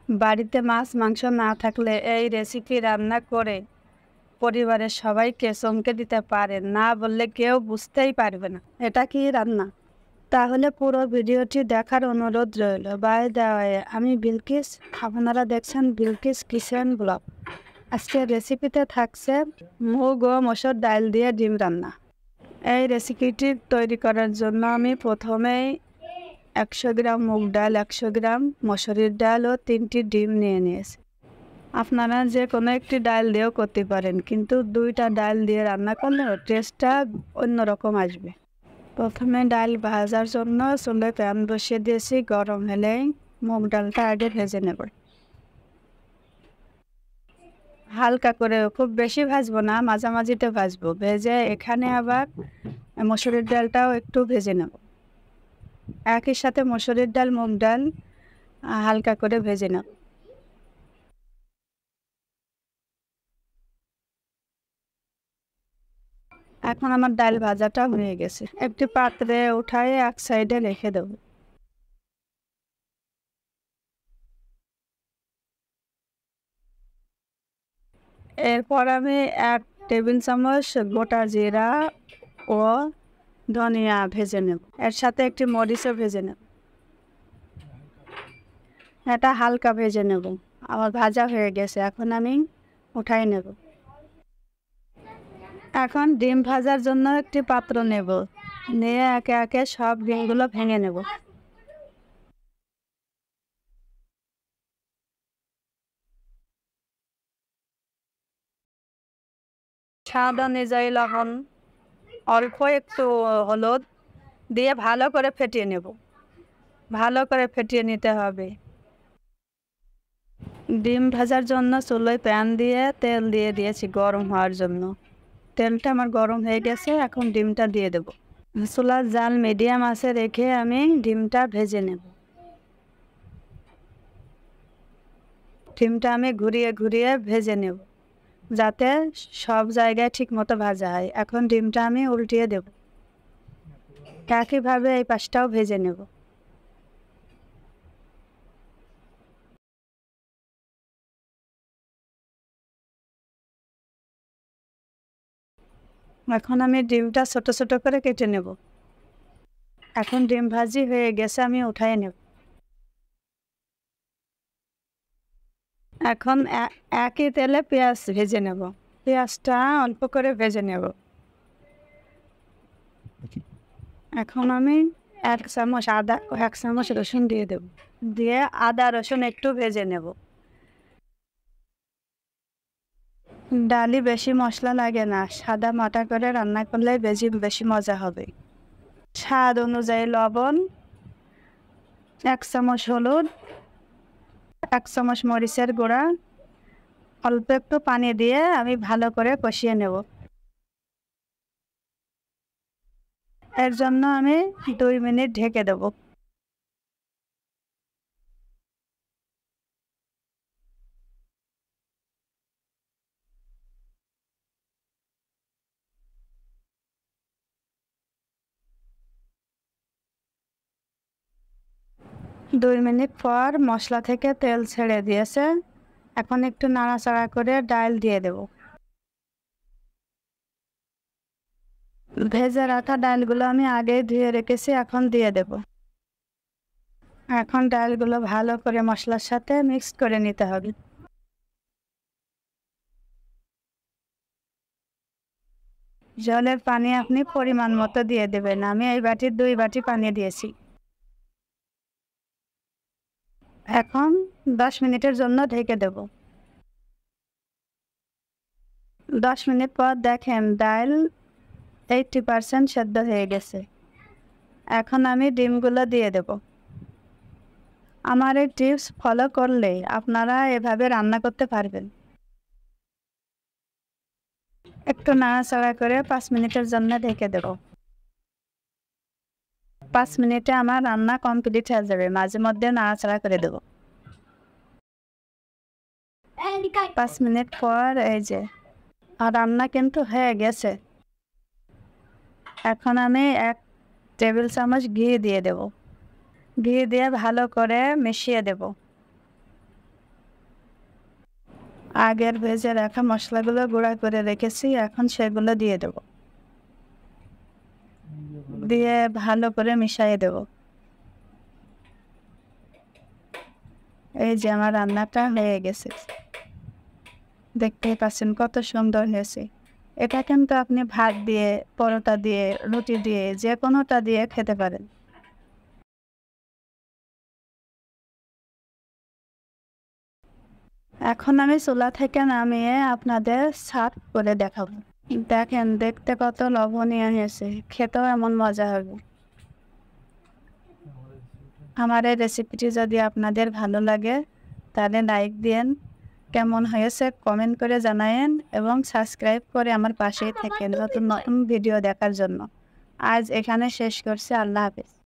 বাড়িতে মাছ মাংস না থাকলে এই রেসিপি রান্না করে পরিবারের সবাইকে চমকে দিতে পারেন, না বললে কেউ বুঝতেই পারবে না এটা কি রান্না। তাহলে পুরো ভিডিওটি দেখার অনুরোধ রইল। বাই দ্য ওয়ে, আমি বিলকিস, আপনারা দেখছেন বিলকিস কিচেন ব্লগ। আজকের রেসিপিতে থাকছে মুগ ও মসুর ডাল দিয়ে ডিম রান্না। এই রেসিপিটি তৈরি করার জন্য আমি প্রথমেই 100 গ্রাম মুগ ডাল, 100 গ্রাম মসুরির ডাল ও 3টি ডিম নিয়ে নিয়েছি। আপনারা যে কোনো একটি ডাল দিয়েও করতে পারেন, কিন্তু 2টা ডাল দিয়ে রান্না করলে টেস্টটা অন্যরকম আসবে। প্রথমে ডাল ভাজার জন্য চুলায় প্যান বসিয়ে দিয়েছি। গরম হলেই মুগ ডালটা আগে ভেজে নেব, হালকা করে, খুব বেশি ভাজবো না, মাঝামাঝিতে ভাজবো। ভেজে এখানে আবার মসুরির ডালটাও একটু ভেজে নেব। একই সাথে মসুরির ডাল মুগ ডাল হালকা করে ভেজে নেব। এখন আমার ডাল ভাজাটা হয়ে গেছে, একটি পাত্রে উঠায় এক সাইডে রেখে দেব। এরপর আমি 1 টেবিল চামচ গোটা জিরা ও ধনিয়া ভেজে নেব। এর সাথে একটি মরিচও ভেজে নেব। এটা হালকা ভেজে নেব। আমার ভাজা হয়ে গেছে, এখন আমি উঠাই নেব। এখন ডিম ভাজার জন্য একটি পাত্র নেব, নিয়ে একে একে সব ডিমগুলো ভেঙে নেব। স্বাদ অনুযায়ী লবণ, অল্প একটু হলুদ দিয়ে ভালো করে ফেটিয়ে নেব। ভালো করে ফেটিয়ে নিতে হবে। ডিম ভাজার জন্য চুলোয় প্যান দিয়ে তেল দিয়ে দিয়েছি গরম হওয়ার জন্য। তেলটা আমার গরম হয়ে গেছে, এখন ডিমটা দিয়ে দেব। চুলার জাল মিডিয়াম আছে রেখে আমি ডিমটা ভেজে নেব। ডিমটা আমি ঘুরিয়ে ঘুরিয়ে ভেজে নেব, যাতে সব জায়গায় ঠিক মতো ভাজা হয়। এখন ডিমটা আমি উল্টিয়ে দেব। একইভাবে এই পাশটাও ভেজে নেব। এখন আমি ডিমটা ছোট ছোট করে কেটে নেব। এখন ডিম ভাজি হয়ে গেছে, আমি উঠাই নেব। এখন একই তেলে পেঁয়াজ ভেজে নেব। পেঁয়াজটা অল্প করে ভেজে নেব। এখন আমি 1 চামচ আদা, 1 চামচ রসুন দিয়ে দেব। দিয়ে আদা রসুন একটু ভেজে নেব। ডালি বেশি মশলা লাগে না, সাদা মাটা করে রান্না করলে বেশি মজা হবে। স্বাদ অনুযায়ী লবণ, 1 চামচ হলুদ, 1 চামচ মরিচের গুঁড়া, অল্প একটু পানি দিয়ে আমি ভালো করে কষিয়ে নেব। এর জন্য আমি 2 মিনিট ঢেকে দেব। দুই মিনিট পর মশলা থেকে তেল ছেড়ে দিয়েছে। এখন একটু নাড়াচাড়া করে ডাল দিয়ে দেব। ভেজে রাখা ডালগুলো আমি আগেই ধুয়ে রেখেছি, এখন দিয়ে দেব। এখন ডালগুলো ভালো করে মশলার সাথে মিক্স করে নিতে হবে। জলের পানি আপনি পরিমাণ মতো দিয়ে দেবেন। আমি এই বাটির 2 বাটি পানি দিয়েছি। এখন 10 মিনিটের জন্য ঢেকে দেব। 10 মিনিট পর দেখেন ডাল 80% সেদ্ধ হয়ে গেছে। এখন আমি ডিমগুলো দিয়ে দেব। আমার এই টিপস ফলো করলে আপনারা এভাবে রান্না করতে পারবেন। একটু নাড়াচাড়া করে 5 মিনিটের জন্য ঢেকে দেব। 5 মিনিটে আমার রান্না কমপ্লিট হয়ে যাবে। মাঝে মধ্যে নাড়াচাড়া করে দেব। 5 মিনিট পর এই যে রান্না কিন্তু হয়ে গেছে। এখন আমি 1 টেবিল চামচ ঘি দিয়ে দেব। ঘি দিয়ে ভালো করে মিশিয়ে দেব। আগের ভেজে রাখা মশলাগুলো গুঁড়া করে রেখেছি, এখন সেগুলো দিয়ে দেব। দিয়ে ভালো করে মিশিয়ে দেব। এই যে আমার রান্নাটা হয়ে গেছে, দেখতেই পাচ্ছেন কত সুন্দর হয়েছে। এটা কিন্তু আপনি ভাত দিয়ে, পরোটা দিয়ে, রুটি দিয়ে, যে কোনোটা দিয়ে খেতে পারেন। এখন আমি চুলা থেকে নামিয়ে আপনাদের সার্ভ করে দেখাবো। দেখেন দেখতে কত লোভনীয় হয়েছে, খেতেও এমন মজা হবে। আমার এই রেসিপিটি যদি আপনাদের ভালো লাগে তাহলে লাইক দিন, কেমন হয়েছে কমেন্ট করে জানায়েন এবং সাবস্ক্রাইব করে আমার পাশেই থাকেন নতুন নতুন ভিডিও দেখার জন্য। আজ এখানে শেষ করছি। আল্লাহ হাফেজ।